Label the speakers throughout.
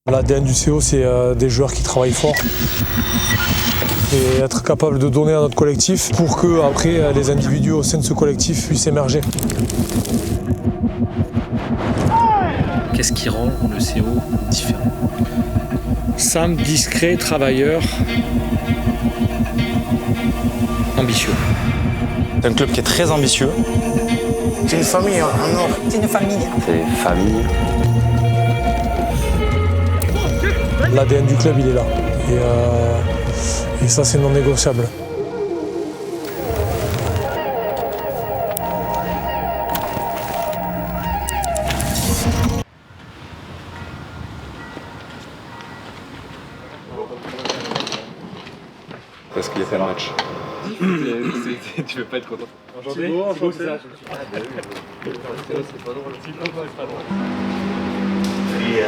Speaker 1: L'ADN du CO, c'est des joueurs qui travaillent fort et être capable de donner à notre collectif pour que après les individus au sein de ce collectif puissent émerger.
Speaker 2: Qu'est-ce qui rend le CO différent?
Speaker 3: Simple, discret, travailleur, ambitieux.
Speaker 4: C'est un club qui est très ambitieux.
Speaker 5: C'est une famille en or.
Speaker 6: C'est une famille.
Speaker 4: C'est famille.
Speaker 1: L'ADN du club, il est là. Et ça, c'est non négociable.
Speaker 7: Parce qu'il y a pas de match.
Speaker 2: Tu veux pas être content.
Speaker 3: Enchanté. C'est ça.
Speaker 2: Il y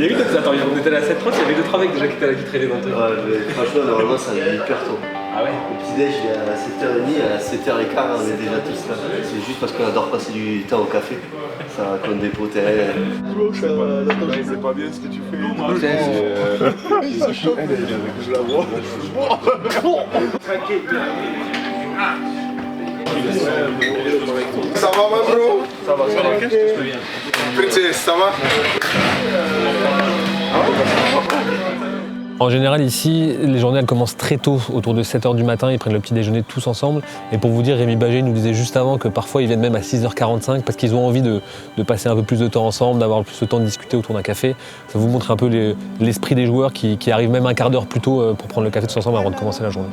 Speaker 2: a eu d'autres, attends, on était à la 7:30, il y avait 2-3 mecs déjà qui étaient là qui traînaient dans le truc.
Speaker 8: Ouais, mais franchement, normalement, ça arrive hyper tôt.
Speaker 2: Ah ouais?
Speaker 8: Le petit-déj, il est à 7h30, à 7h15, on est déjà tous là. C'est juste parce qu'on adore passer du temps au café. Ça raconte des potes.
Speaker 7: C'est pas bien ce que tu fais. Je la vois. Ça va, ma bro?
Speaker 2: Ça va,
Speaker 7: Princesse, ça va?
Speaker 9: En général, ici, les journées elles commencent très tôt, autour de 7h du matin, ils prennent le petit déjeuner tous ensemble. Et pour vous dire, Rémi Bagé nous disait juste avant que parfois ils viennent même à 6h45 parce qu'ils ont envie de passer un peu plus de temps ensemble, d'avoir plus de temps de discuter autour d'un café. Ça vous montre un peu l'esprit des joueurs qui arrivent même un quart d'heure plus tôt pour prendre le café tous ensemble avant de commencer la journée.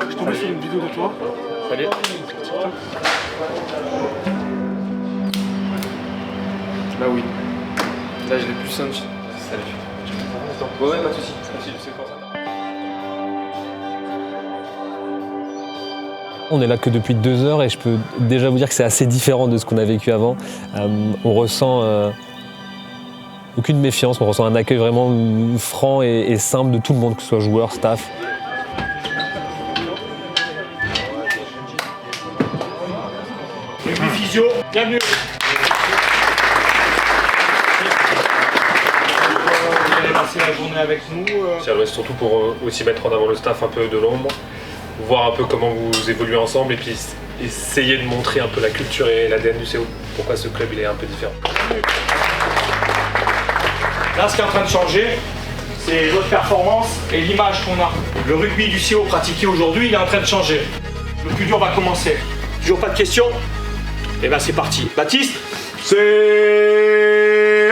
Speaker 7: Je suis tombé sur une vidéo de toi.
Speaker 2: Salut.
Speaker 7: Là oui. Là je l'ai plus simple.
Speaker 2: Salut. Ouais, pas de soucis. C'est pour ça.
Speaker 9: On est là que depuis 2 heures et je peux déjà vous dire que c'est assez différent de ce qu'on a vécu avant. On ressent aucune méfiance, on ressent un accueil vraiment franc et simple de tout le monde, que ce soit joueurs, staff.
Speaker 3: Physio, bienvenue. Vous allez passer la journée avec nous.
Speaker 10: C'est surtout pour aussi mettre en avant le staff un peu de l'ombre, voir un peu comment vous évoluez ensemble et puis essayer de montrer un peu la culture et l'ADN du CO. Pourquoi ce club il est un peu différent.
Speaker 3: Là, ce qui est en train de changer, c'est notre performance et l'image qu'on a. Le rugby du CO pratiqué aujourd'hui, il est en train de changer. Le plus dur va commencer. Toujours pas de questions? Et ben c'est parti. Baptiste, c'est...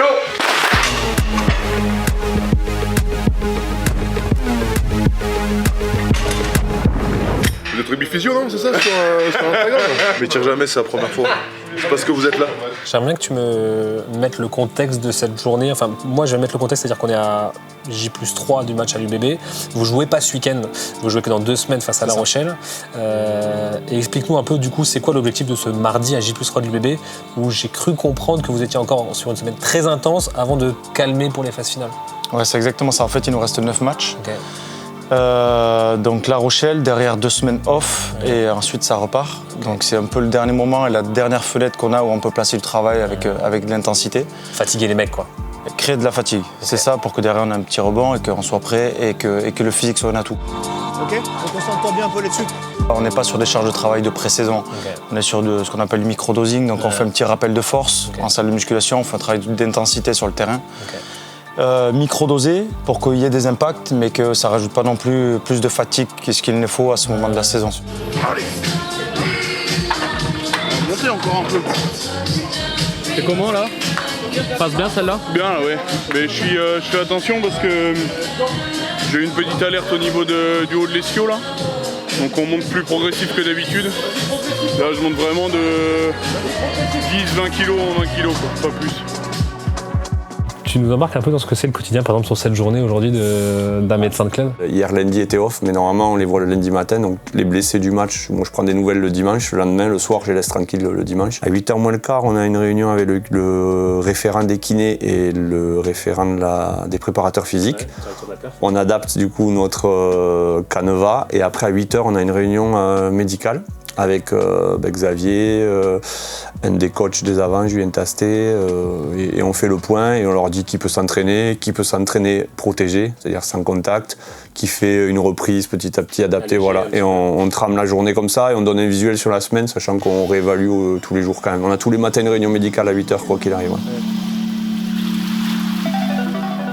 Speaker 7: Vous êtes rugby physio, non? C'est ça sur Instagram? Mais tire jamais, c'est la première fois. C'est parce que vous êtes là.
Speaker 9: J'aimerais bien que tu me mettes le contexte de cette journée. Enfin, moi, je vais mettre le contexte, c'est-à-dire qu'on est à J+3 du match à l'UBB. Vous jouez pas ce week-end, vous jouez que dans 2 semaines face à La Rochelle. Et explique-nous un peu, du coup, c'est quoi l'objectif de ce mardi à J+3 de l'UBB, où j'ai cru comprendre que vous étiez encore sur une semaine très intense avant de calmer pour les phases finales.
Speaker 4: Ouais, c'est exactement ça. En fait, il nous reste 9 matchs.
Speaker 9: Okay.
Speaker 4: Donc La Rochelle, derrière 2 semaines off, et ensuite ça repart. Donc c'est un peu le dernier moment et la dernière fenêtre qu'on a où on peut placer le travail avec de l'intensité.
Speaker 9: Fatiguer les mecs, quoi.
Speaker 4: Créer de la fatigue. C'est ça, pour que derrière on ait un petit rebond et qu'on soit prêt et que le physique soit un atout.
Speaker 5: Ok, donc on s'entend bien un peu là-dessus.
Speaker 4: On n'est pas sur des charges de travail de pré-saison. On est sur ce qu'on appelle du micro-dosing, donc on fait un petit rappel de force. En salle de musculation, on fait un travail d'intensité sur le terrain. Micro-dosé pour qu'il y ait des impacts, mais que ça ne rajoute pas non plus de fatigue que ce qu'il ne faut à ce moment de la saison.
Speaker 7: Allez. Montez encore un peu.
Speaker 3: C'est comment là? Passe bien celle-là?
Speaker 7: Bien là, ouais. Mais je fais attention parce que j'ai eu une petite alerte au niveau du haut de l'ischio là. Donc on monte plus progressif que d'habitude. Là je monte vraiment de 10-20 kg en 20 kg quoi, pas plus.
Speaker 9: Tu nous embarques un peu dans ce que c'est le quotidien, par exemple, sur cette journée aujourd'hui d'un médecin de club?
Speaker 11: Hier, lundi était off, mais normalement, on les voit le lundi matin. Donc, les blessés du match, moi, je prends des nouvelles le dimanche. Le lendemain, le soir, je les laisse tranquilles le dimanche. À 8h moins le quart, on a une réunion avec le référent des kinés et le référent des préparateurs physiques. On adapte, du coup, notre canevas. Et après, à 8h, on a une réunion médicale avec Xavier, un des coachs des avants, Julien Tastet, et on fait le point et on leur dit qui peut s'entraîner protégé, c'est-à-dire sans contact, qui fait une reprise petit à petit adaptée, voilà. Et on trame la journée comme ça et on donne un visuel sur la semaine, sachant qu'on réévalue tous les jours quand même. On a tous les matins une réunion médicale à 8h, quoi qu'il arrive. Ouais.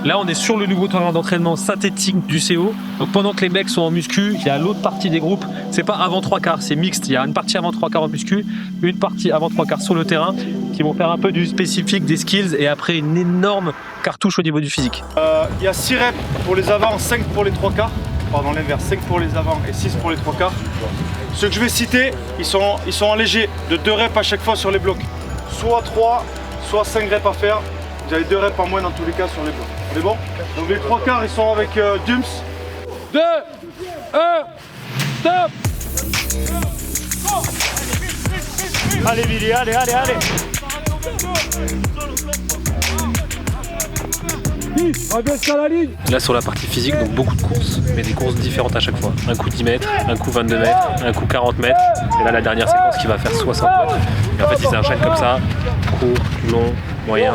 Speaker 6: Là, on est sur le nouveau terrain d'entraînement synthétique du CO. Donc pendant que les mecs sont en muscu, il y a l'autre partie des groupes. C'est pas avant 3/4, c'est mixte. Il y a une partie avant 3/4 en muscu, une partie avant 3/4 sur le terrain, qui vont faire un peu du spécifique, des skills, et après une énorme cartouche au niveau du physique.
Speaker 3: Il y a 6 reps pour les avants, 5 pour les 3/4. Pardon, l'inverse, 5 pour les avants et 6 pour les 3/4. Ceux que je vais citer, ils sont en léger, de 2 reps à chaque fois sur les blocs. Soit 3, soit 5 reps à faire. Vous avez 2 reps en moins dans tous les cas sur les blocs. On est bon? Donc les 3/4 ils sont avec Dums. 2, 1, stop! Allez Billy, allez.
Speaker 9: Là sur la partie physique, donc beaucoup de courses, mais des courses différentes à chaque fois. Un coup 10 mètres, un coup 22 mètres, un coup 40 mètres, et là la dernière séquence qui va faire 60 mètres. Et en fait ils enchaînent comme ça, court, long, moyen.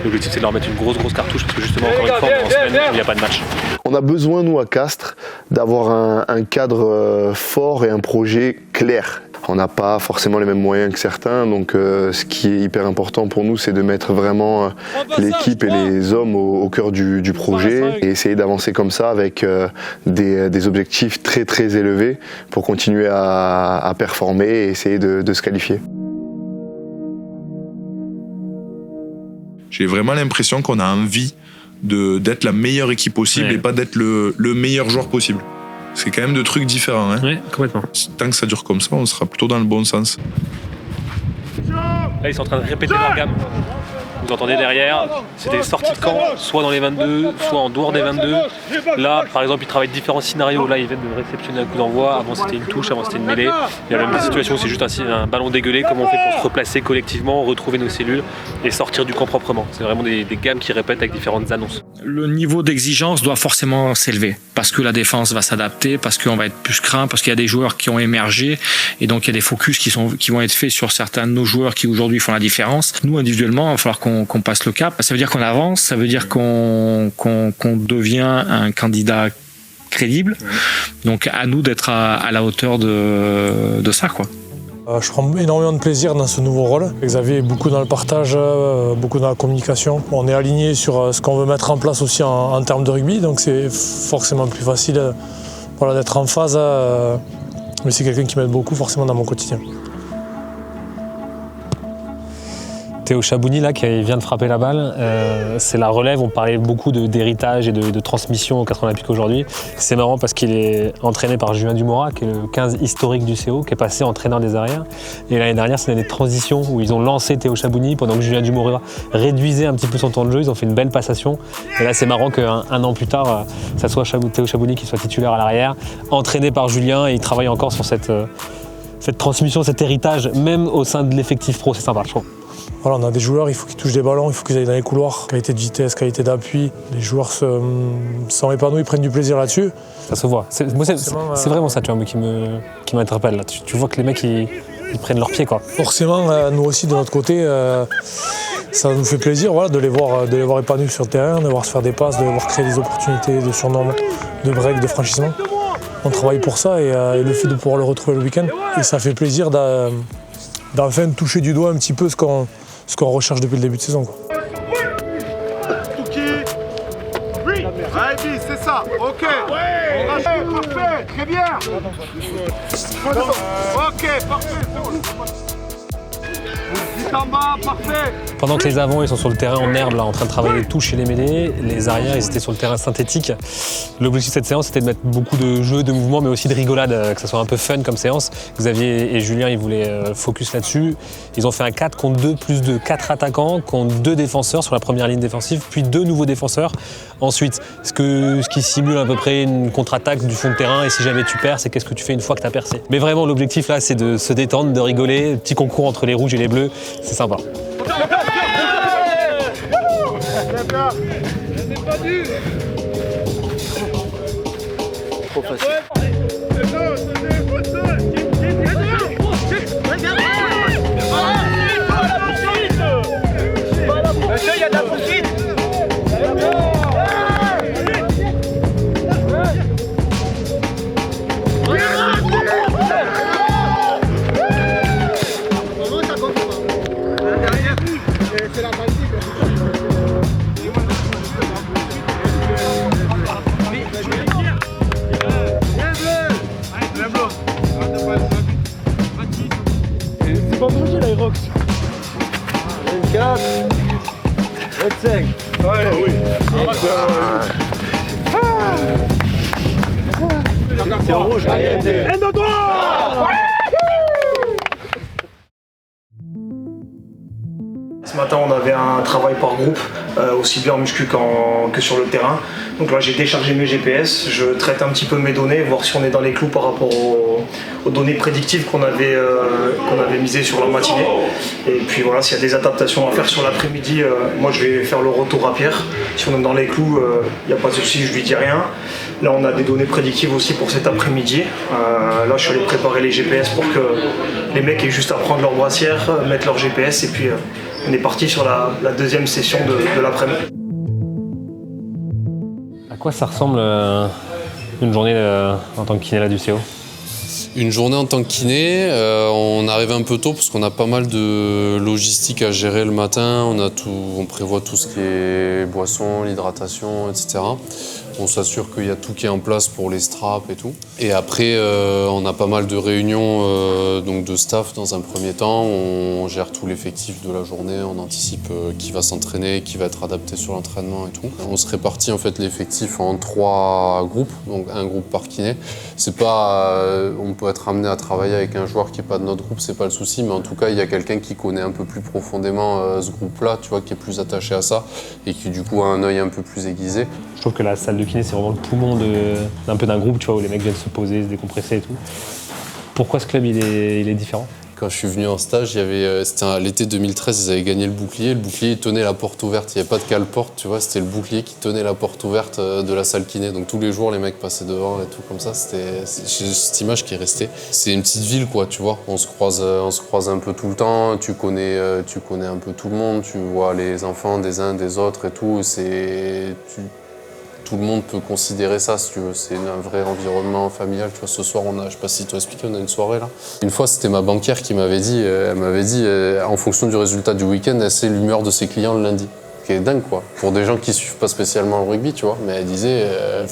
Speaker 9: L'objectif c'est de leur mettre une grosse cartouche parce que justement encore une fois en semaine où il n'y a pas de match.
Speaker 12: On a besoin nous à Castres d'avoir un cadre fort et un projet clair. On n'a pas forcément les mêmes moyens que certains, donc ce qui est hyper important pour nous, c'est de mettre vraiment l'équipe et les hommes au cœur du projet et essayer d'avancer comme ça avec des objectifs très élevés pour continuer à performer et essayer de se qualifier.
Speaker 13: J'ai vraiment l'impression qu'on a envie d'être la meilleure équipe possible et pas d'être le meilleur joueur possible. C'est quand même deux trucs différents. Hein.
Speaker 9: Oui, complètement.
Speaker 13: Tant que ça dure comme ça, on sera plutôt dans le bon sens.
Speaker 9: Là, ils sont en train de répéter leur gamme. Vous entendez derrière, c'est des sorties de camp, soit dans les 22, soit en dehors des 22. Là, par exemple, ils travaillent différents scénarios. Là, ils viennent de réceptionner un coup d'envoi. Avant, c'était une touche, avant, c'était une mêlée. Il y a même des situations où c'est juste un ballon dégueulé. Comment on fait pour se replacer collectivement, retrouver nos cellules et sortir du camp proprement. C'est vraiment des gammes qui répètent avec différentes annonces.
Speaker 6: Le niveau d'exigence doit forcément s'élever parce que la défense va s'adapter, parce qu'on va être plus craint, parce qu'il y a des joueurs qui ont émergé et donc il y a des focus qui vont être faits sur certains de nos joueurs qui aujourd'hui font la différence. Nous, individuellement, il va falloir qu'on passe le cap. Ça veut dire qu'on avance, ça veut dire qu'on devient un candidat crédible. Donc à nous d'être à la hauteur de ça, quoi.
Speaker 1: Je prends énormément de plaisir dans ce nouveau rôle. Xavier est beaucoup dans le partage, beaucoup dans la communication. On est aligné sur ce qu'on veut mettre en place aussi en termes de rugby, donc c'est forcément plus facile d'être en phase. Mais c'est quelqu'un qui m'aide beaucoup forcément dans mon quotidien.
Speaker 9: Théo Chabouni là qui vient de frapper la balle, c'est la relève. On parlait beaucoup d'héritage et de transmission au 4 Olympique aujourd'hui. C'est marrant parce qu'il est entraîné par Julien Dumora, qui est le 15 historique du CO, qui est passé entraîneur des arrières. Et l'année dernière, c'est l'année de transition où ils ont lancé Théo Chabouni pendant que Julien Dumora réduisait un petit peu son temps de jeu. Ils ont fait une belle passation. Et là, c'est marrant qu'un an plus tard, ça soit Théo Chabouni qui soit titulaire à l'arrière, entraîné par Julien, et il travaille encore sur cette transmission, cet héritage, même au sein de l'effectif pro. C'est sympa, je trouve.
Speaker 1: Voilà, on a des joueurs, il faut qu'ils touchent des ballons, il faut qu'ils aillent dans les couloirs. Qualité de vitesse, qualité d'appui. Les joueurs sont épanouis, ils prennent du plaisir là-dessus.
Speaker 9: Ça se voit. C'est vraiment ça, tu vois, qui m'interpelle. Là. Tu vois que les mecs, ils prennent leurs pieds, quoi.
Speaker 1: Forcément, nous aussi, de notre côté, ça nous fait plaisir de les voir épanouis sur le terrain, de les voir se faire des passes, de les voir créer des opportunités de surnombre, de break, de franchissement. On travaille pour ça et le fait de pouvoir le retrouver le week-end. Et ça fait plaisir d'enfin toucher du doigt un petit peu ce qu'on recherche depuis le début de saison. Quoi.
Speaker 5: Allez, c'est ça, ok. Parfait, très bien. Ok, parfait. En bas, parfait.
Speaker 9: Pendant que les avants ils sont sur le terrain en herbe là, en train de travailler les touches et les mêlées, les arrières ils étaient sur le terrain synthétique. L'objectif de cette séance c'était de mettre beaucoup de jeux, de mouvements, mais aussi de rigolade, que ça soit un peu fun comme séance. Xavier et Julien ils voulaient focus là-dessus. Ils ont fait un 4 contre 2 plus de 4 attaquants contre 2 défenseurs sur la première ligne défensive, puis 2 nouveaux défenseurs. Ensuite, ce qui simule à peu près une contre-attaque du fond de terrain, et si jamais tu perds, c'est qu'est-ce que tu fais une fois que tu as percé. Mais vraiment l'objectif là c'est de se détendre, de rigoler, petit concours entre les rouges et les bleus, c'est sympa.
Speaker 8: Trop facile.
Speaker 5: c'est vendredi là, Irox.
Speaker 8: 24, 25.
Speaker 5: Ouais, oui.
Speaker 8: C'est en rouge.
Speaker 5: Un de droit.
Speaker 3: Ce matin, on avait un travail par groupe, aussi bien en muscu que sur le terrain. Donc là, j'ai déchargé mes GPS, je traite un petit peu mes données, voir si on est dans les clous par rapport aux données prédictives qu'on avait misées sur la matinée. Et puis voilà, s'il y a des adaptations à faire sur l'après-midi, moi je vais faire le retour à Pierre. Si on est dans les clous, il n'y a pas de souci, je lui dis rien. Là, on a des données prédictives aussi pour cet après-midi. Là, je suis allé préparer les GPS pour que les mecs aient juste à prendre leur brassière, mettre leur GPS et puis on est parti sur la deuxième session de l'après-midi.
Speaker 9: À quoi ça ressemble une journée en tant que kiné là du CO?
Speaker 14: Une journée en tant que kiné, on arrive un peu tôt parce qu'on a pas mal de logistique à gérer le matin. On prévoit tout ce qui est boisson, l'hydratation, etc. On s'assure qu'il y a tout qui est en place pour les straps et tout. Et après, on a pas mal de réunions donc de staff dans un premier temps. On gère tout l'effectif de la journée, on anticipe qui va s'entraîner, qui va être adapté sur l'entraînement et tout. On se répartit en fait l'effectif en 3 groupes, donc un groupe par kiné. C'est pas, on peut être amené à travailler avec un joueur qui n'est pas de notre groupe, c'est pas le souci, mais en tout cas, il y a quelqu'un qui connaît un peu plus profondément ce groupe-là, tu vois, qui est plus attaché à ça et qui du coup a un œil un peu plus aiguisé.
Speaker 9: Je trouve que la salle de kiné, c'est vraiment le poumon d'un peu d'un groupe, tu vois, où les mecs viennent se poser, se décompresser et tout. Pourquoi ce club, il est différent?
Speaker 14: Quand je suis venu en stage, c'était à l'été 2013, ils avaient gagné le bouclier il tenait la porte ouverte. Il n'y avait pas de cale-porte, tu vois, c'était le bouclier qui tenait la porte ouverte de la salle kiné. Donc tous les jours, les mecs passaient devant et tout comme ça. C'est cette image qui est restée. C'est une petite ville, quoi, tu vois. On se croise un peu tout le temps. Tu connais un peu tout le monde. Tu vois les enfants des uns des autres et tout. Tout le monde peut considérer ça, si tu veux. C'est un vrai environnement familial. Tu vois, ce soir, je sais pas si tu as expliqué, on a une soirée là. Une fois, c'était ma banquière qui m'avait dit, en fonction du résultat du week-end, elle sait l'humeur de ses clients le lundi. Ce qui est dingue, quoi. Pour des gens qui suivent pas spécialement le rugby, tu vois. Mais elle disait,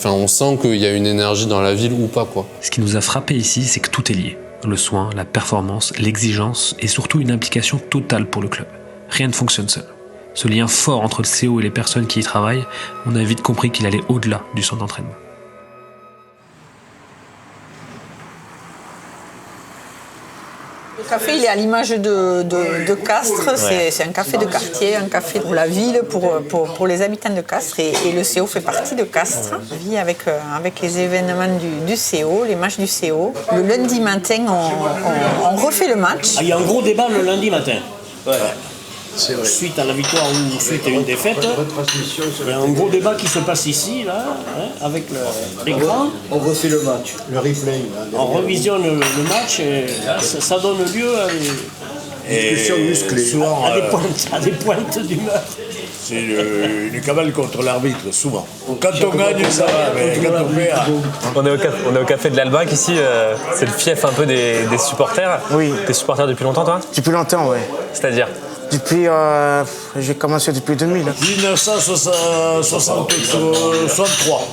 Speaker 14: on sent qu'il y a une énergie dans la ville ou pas, quoi.
Speaker 15: Ce qui nous a frappé ici, c'est que tout est lié. Le soin, la performance, l'exigence et surtout une implication totale pour le club. Rien ne fonctionne seul. Ce lien fort entre le CO et les personnes qui y travaillent, on a vite compris qu'il allait au-delà du centre d'entraînement.
Speaker 16: Le café, il est à l'image de Castres. Ouais. C'est un café de quartier, un café pour la ville, pour les habitants de Castres. Et le CO fait partie de Castres. On vit avec les événements du CO, les matchs du CO. Le lundi matin, on refait le match.
Speaker 17: Il y a un gros débat le lundi matin. Ouais. Suite à la victoire ou suite à une défaite, il y a un gros débat qui se passe ici, là, avec l'écran.
Speaker 18: On refait le match, le replay.
Speaker 17: On revisionne le match et ça donne lieu à des
Speaker 18: discussions musclées.
Speaker 17: À des pointes d'humeur.
Speaker 18: C'est une cabale contre l'arbitre, souvent. Quand on gagne, ça va, mais quand on perd...
Speaker 9: On est au café de l'Albac ici, c'est le fief un peu des supporters.
Speaker 19: Oui.
Speaker 9: T'es supporter depuis longtemps, toi?
Speaker 19: Depuis longtemps, oui.
Speaker 9: C'est-à-dire?
Speaker 19: Depuis, j'ai commencé depuis 2000.
Speaker 18: 1963.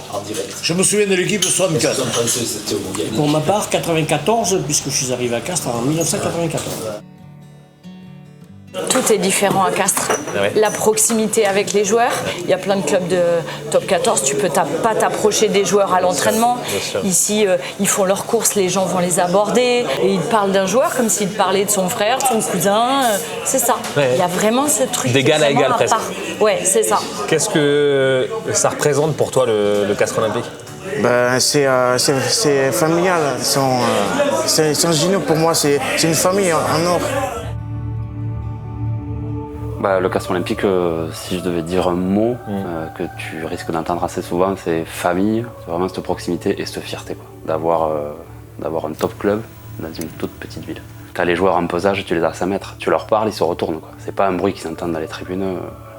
Speaker 18: Je me souviens de l'équipe 64.
Speaker 17: Pour ma part, 94, puisque je suis arrivé à Castres en 1994.
Speaker 20: Tout est différent à Castres. Ouais. La proximité avec les joueurs, il y a plein de clubs de top 14, tu peux pas t'approcher des joueurs à l'entraînement. Ici, ils font leurs courses, les gens vont les aborder et ils parlent d'un joueur comme s'ils parlaient de son frère, de son cousin. C'est ça. Ouais. Il y a vraiment ce truc.
Speaker 9: D'égal à égal presque.
Speaker 20: Ouais, c'est ça.
Speaker 9: Qu'est-ce que ça représente pour toi le Castres Olympique?
Speaker 19: C'est familial. C'est génial pour moi, c'est une famille en or.
Speaker 21: Le Castres Olympique, si je devais dire un mot que tu risques d'entendre assez souvent, c'est famille, c'est vraiment cette proximité et cette fierté, quoi, d'avoir un top club dans une toute petite ville. Quand les joueurs en pesage, tu les as à 5 mètres, tu leur parles, ils se retournent, quoi. C'est pas un bruit qu'ils entendent dans les tribunes.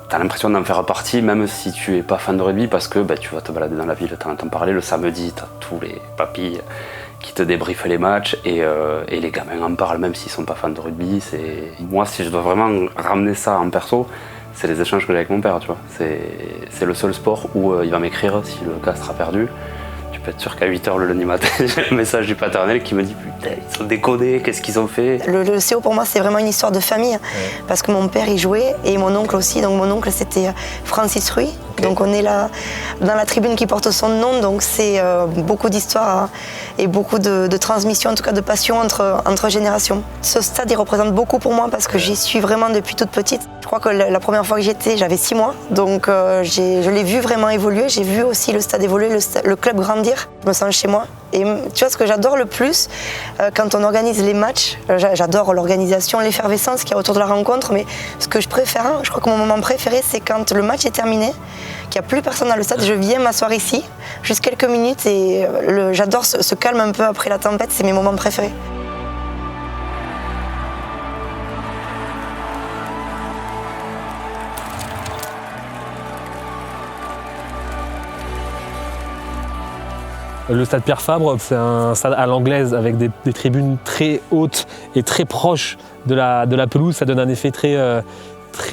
Speaker 21: T'as l'impression d'en faire partie, même si tu es pas fan de rugby, parce que tu vas te balader dans la ville, t'en entends parler le samedi, t'as tous les papilles qui te débriefent les matchs et les gamins en parlent même s'ils sont pas fans de rugby. Moi, si je dois vraiment ramener ça en perso, c'est les échanges que j'ai avec mon père, tu vois. C'est le seul sport où il va m'écrire si le Castres a perdu. Tu peux être sûr qu'à 8h le lundi matin, j'ai un message du paternel qui me dit putain, ils sont décodés, qu'est-ce qu'ils ont fait?
Speaker 2: Le CO pour moi c'est vraiment une histoire de famille, parce que mon père y jouait et mon oncle aussi, donc mon oncle c'était Francis Ruy, donc on est là dans la tribune qui porte son nom, donc c'est beaucoup d'histoires et beaucoup de transmission, en tout cas de passion entre générations. Ce stade il représente beaucoup pour moi parce que j'y suis vraiment depuis toute petite. Je crois que la première fois que j'étais, j'avais 6 mois, donc je l'ai vu vraiment évoluer, j'ai vu aussi le stade évoluer, le club grandir, je me sens chez moi. Et tu vois, ce que j'adore le plus, quand on organise les matchs, j'adore l'organisation, l'effervescence qu'il y a autour de la rencontre, mais ce que je préfère, je crois que mon moment préféré, c'est quand le match est terminé, qu'il n'y a plus personne dans le stade, je viens m'asseoir ici, juste quelques minutes, et j'adore ce calme un peu après la tempête, c'est mes moments préférés.
Speaker 9: Le stade Pierre Fabre, c'est un stade à l'anglaise avec des tribunes très hautes et très proches de la pelouse. Ça donne un effet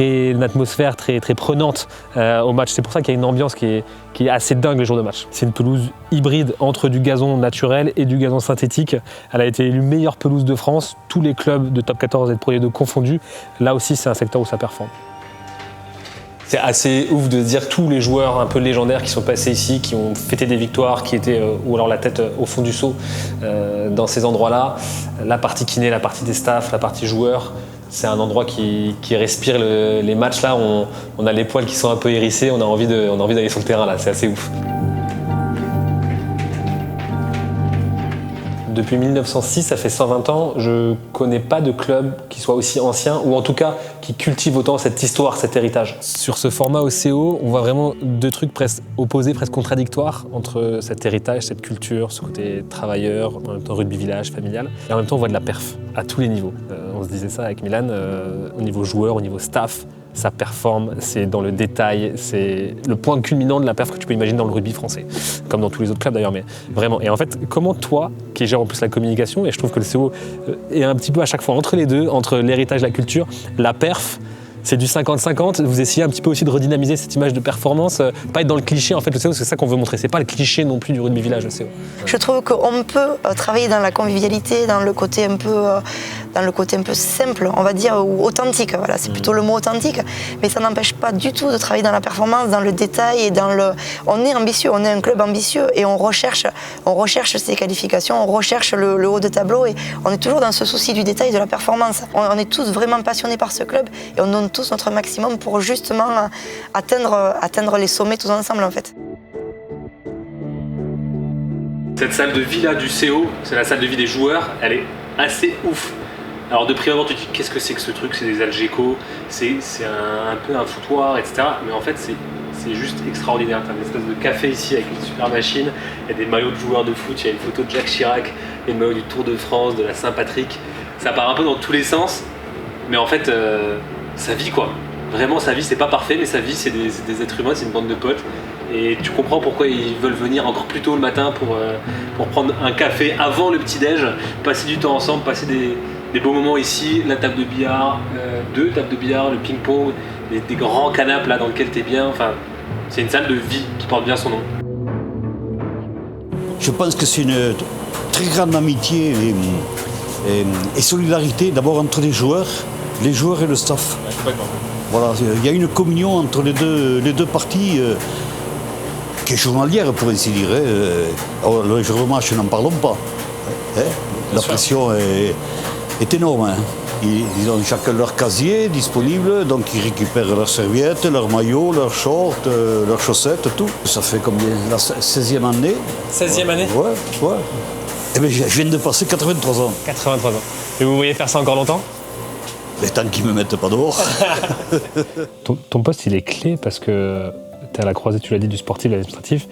Speaker 9: une atmosphère très prenante au match. C'est pour ça qu'il y a une ambiance qui est assez dingue les jours de match. C'est une pelouse hybride entre du gazon naturel et du gazon synthétique. Elle a été élue meilleure pelouse de France, tous les clubs de top 14 et de Pro D2 confondus. Là aussi, c'est un secteur où ça performe. C'est assez ouf de dire tous les joueurs un peu légendaires qui sont passés ici, qui ont fêté des victoires, qui étaient ou alors la tête au fond du seau dans ces endroits-là. La partie kiné, la partie des staffs, la partie joueurs, c'est un endroit qui respire les matchs là. On a les poils qui sont un peu hérissés, on a envie d'aller sur le terrain là, c'est assez ouf. Depuis 1906, ça fait 120 ans, je connais pas de club qui soit aussi ancien, ou en tout cas qui cultive autant cette histoire, cet héritage. Sur ce format au CO, on voit vraiment deux trucs presque opposés, presque contradictoires entre cet héritage, cette culture, ce côté travailleur, en même temps rugby village, familial, et en même temps on voit de la perf à tous les niveaux. On se disait ça avec Milan, au niveau joueur, au niveau staff, ça performe, c'est dans le détail, c'est le point culminant de la perf que tu peux imaginer dans le rugby français, comme dans tous les autres clubs d'ailleurs, mais vraiment. Et en fait, comment toi, qui gère en plus la communication, et je trouve que le CO est un petit peu à chaque fois entre les deux, entre l'héritage, la culture, la perf, c'est du 50-50, vous essayez un petit peu aussi de redynamiser cette image de performance, pas être dans le cliché en fait, le CO, c'est ça qu'on veut montrer, c'est pas le cliché non plus du rugby village, le CO.
Speaker 2: Je trouve qu'on peut travailler dans la convivialité, dans le côté un peu simple, on va dire, ou authentique, voilà, c'est plutôt le mot authentique, mais ça n'empêche pas du tout de travailler dans la performance, dans le détail et on est ambitieux, on est un club ambitieux et on recherche ces qualifications, on recherche le haut de tableau et on est toujours dans ce souci du détail et de la performance. On est tous vraiment passionnés par ce club et on donne tous notre maximum pour justement atteindre les sommets tous ensemble en fait.
Speaker 6: Cette salle de vie là du CO, c'est la salle de vie des joueurs, elle est assez ouf. Alors de prime abord tu te dis qu'est-ce que c'est que ce truc, c'est des Algeco, c'est un peu un foutoir, etc. Mais en fait c'est juste extraordinaire. T'as une espèce de café ici avec une super machine, il y a des maillots de joueurs de foot, il y a une photo de Jacques Chirac, il y a une maillot du Tour de France, de la Saint-Patrick. Ça part un peu dans tous les sens, mais en fait ça vit quoi. Vraiment sa vie c'est pas parfait, mais sa vie c'est des êtres humains, c'est une bande de potes. Et tu comprends pourquoi ils veulent venir encore plus tôt le matin pour prendre un café avant le petit-déj, passer du temps ensemble, passer des beaux moments ici, la table de billard, 2 tables de billard, le ping-pong, des grands canapes là dans lesquels t'es bien. Enfin, c'est une salle de vie qui porte bien son nom.
Speaker 22: Je pense que c'est une très grande amitié et solidarité d'abord entre les joueurs et le staff. Voilà, il y a une communion entre les deux parties qui est journalière pour ainsi dire. Le jour de match, n'en parlons pas. La pression est énorme. Hein. Ils ont chacun leur casier disponible, donc ils récupèrent leurs serviettes, leurs maillots, leurs shorts, leurs chaussettes, tout. Ça fait combien? La 16e année.
Speaker 9: 16e année?
Speaker 22: Ouais. Eh bien, je viens de passer 83 ans.
Speaker 9: 83 ans. Et vous voyez faire ça encore longtemps?
Speaker 22: Mais tant qu'ils ne me mettent pas dehors.
Speaker 9: Ton poste, il est clé parce que tu es à la croisée, tu l'as dit, du sportif et de l'administratif,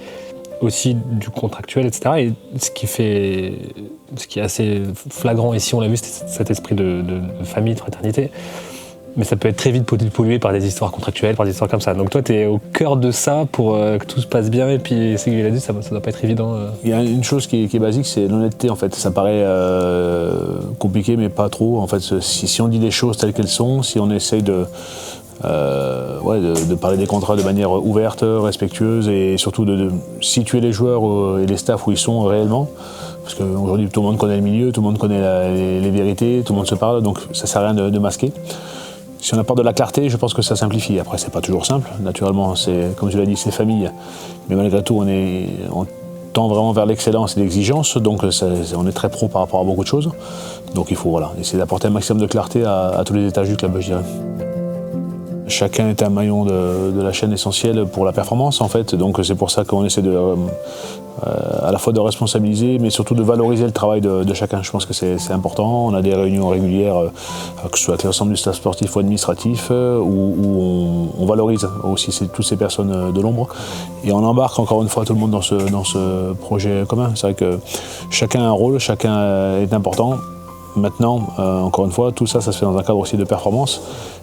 Speaker 9: aussi du contractuel, etc. Et ce qui est assez flagrant ici, on l'a vu, c'est cet esprit de famille, de fraternité. Mais ça peut être très vite pollué par des histoires contractuelles, par des histoires comme ça. Donc toi, tu es au cœur de ça pour que tout se passe bien. Et puis, c'est qu'il a dit, ça doit pas être évident.
Speaker 18: Il y a une chose qui est basique, c'est l'honnêteté, en fait. Ça paraît compliqué, mais pas trop. En fait, si on dit les choses telles qu'elles sont, si on essaye
Speaker 4: de parler des contrats de manière ouverte, respectueuse et surtout de situer les joueurs et les staffs où ils sont réellement. Parce qu'aujourd'hui, tout le monde connaît le milieu, tout le monde connaît les vérités, tout le monde se parle, donc ça ne sert à rien de masquer. Si on apporte de la clarté, je pense que ça simplifie. Après, c'est pas toujours simple. Naturellement, comme tu l'as dit, c'est famille. Mais malgré tout, on tend vraiment vers l'excellence et l'exigence. Donc, on est très pro par rapport à beaucoup de choses. Donc, il faut essayer d'apporter un maximum de clarté à tous les étages du club, je dirais. Chacun est un maillon de la chaîne essentielle pour la performance, en fait. Donc, c'est pour ça qu'on essaie à la fois de responsabiliser, mais surtout de valoriser le travail de chacun. Je pense que c'est important. On a des réunions régulières, que ce soit avec l'ensemble du staff sportif ou administratif, où on valorise aussi toutes ces personnes de l'ombre. Et on embarque encore une fois tout le monde dans ce projet commun. C'est vrai que chacun a un rôle, chacun est important. Maintenant, encore une fois, tout ça se fait dans un cadre aussi de performance.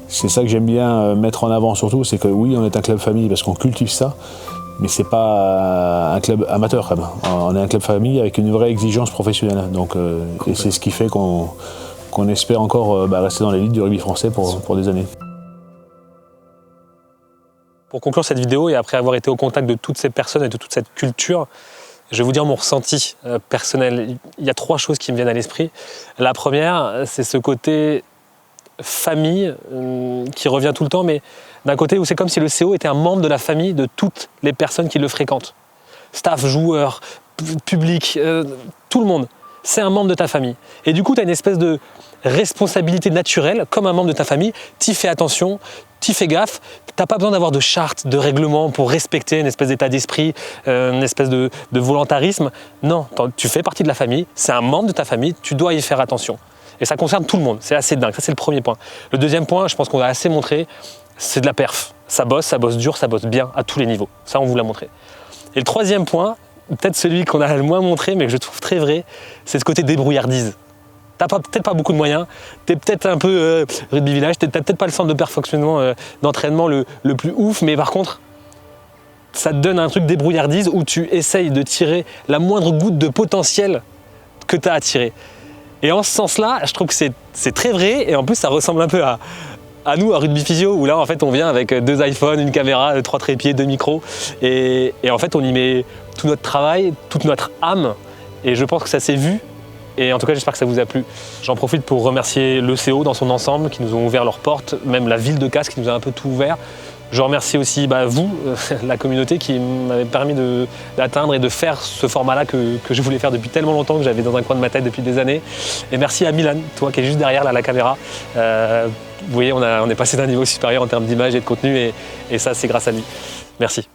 Speaker 4: C'est ça que j'aime bien mettre en avant surtout, c'est que oui, on est un club famille parce qu'on cultive ça, mais c'est pas un club amateur quand même. On est un club famille avec une vraie exigence professionnelle. Donc, et c'est ce qui fait qu'on espère encore rester dans l'élite du rugby français pour des années.
Speaker 9: Pour conclure cette vidéo et après avoir été au contact de toutes ces personnes et de toute cette culture, je vais vous dire mon ressenti personnel. Il y a 3 choses qui me viennent à l'esprit. La première, c'est ce côté famille qui revient tout le temps, mais d'un côté où c'est comme si le CO était un membre de la famille de toutes les personnes qui le fréquentent. Staff, joueurs, public, tout le monde. C'est un membre de ta famille. Et du coup, tu as une espèce de responsabilité naturelle, comme un membre de ta famille. Tu fais attention, tu fais gaffe. Tu n'as pas besoin d'avoir de charte, de règlement pour respecter une espèce d'état d'esprit, une espèce de volontarisme. Non, tu fais partie de la famille, c'est un membre de ta famille, tu dois y faire attention. Et ça concerne tout le monde, c'est assez dingue, ça c'est le premier point. Le deuxième point, je pense qu'on a assez montré, c'est de la perf. Ça bosse dur, ça bosse bien à tous les niveaux. Ça, on vous l'a montré. Et le troisième point, peut-être celui qu'on a le moins montré, mais que je trouve très vrai, c'est ce côté débrouillardise. T'as peut-être pas beaucoup de moyens, t'es peut-être un peu rugby village, t'as peut-être pas le centre de perfectionnement, d'entraînement le plus ouf, mais par contre, ça te donne un truc débrouillardise où tu essayes de tirer la moindre goutte de potentiel que tu as à tirer. Et en ce sens-là, je trouve que c'est très vrai, et en plus ça ressemble un peu à nous, à Rugby Physio, où là en fait on vient avec 2 iPhones, une caméra, 3 trépieds, 2 micros, et en fait on y met tout notre travail, toute notre âme, et je pense que ça s'est vu, et en tout cas j'espère que ça vous a plu. J'en profite pour remercier le CO dans son ensemble, qui nous ont ouvert leurs portes, même la ville de Castres qui nous a un peu tout ouvert. Je remercie aussi vous, la communauté, qui m'avait permis d'atteindre et de faire ce format-là que je voulais faire depuis tellement longtemps, que j'avais dans un coin de ma tête depuis des années. Et merci à Milan, toi qui es juste derrière la caméra. Vous voyez, on est passé d'un niveau supérieur en termes d'image et de contenu, et ça c'est grâce à lui. Merci.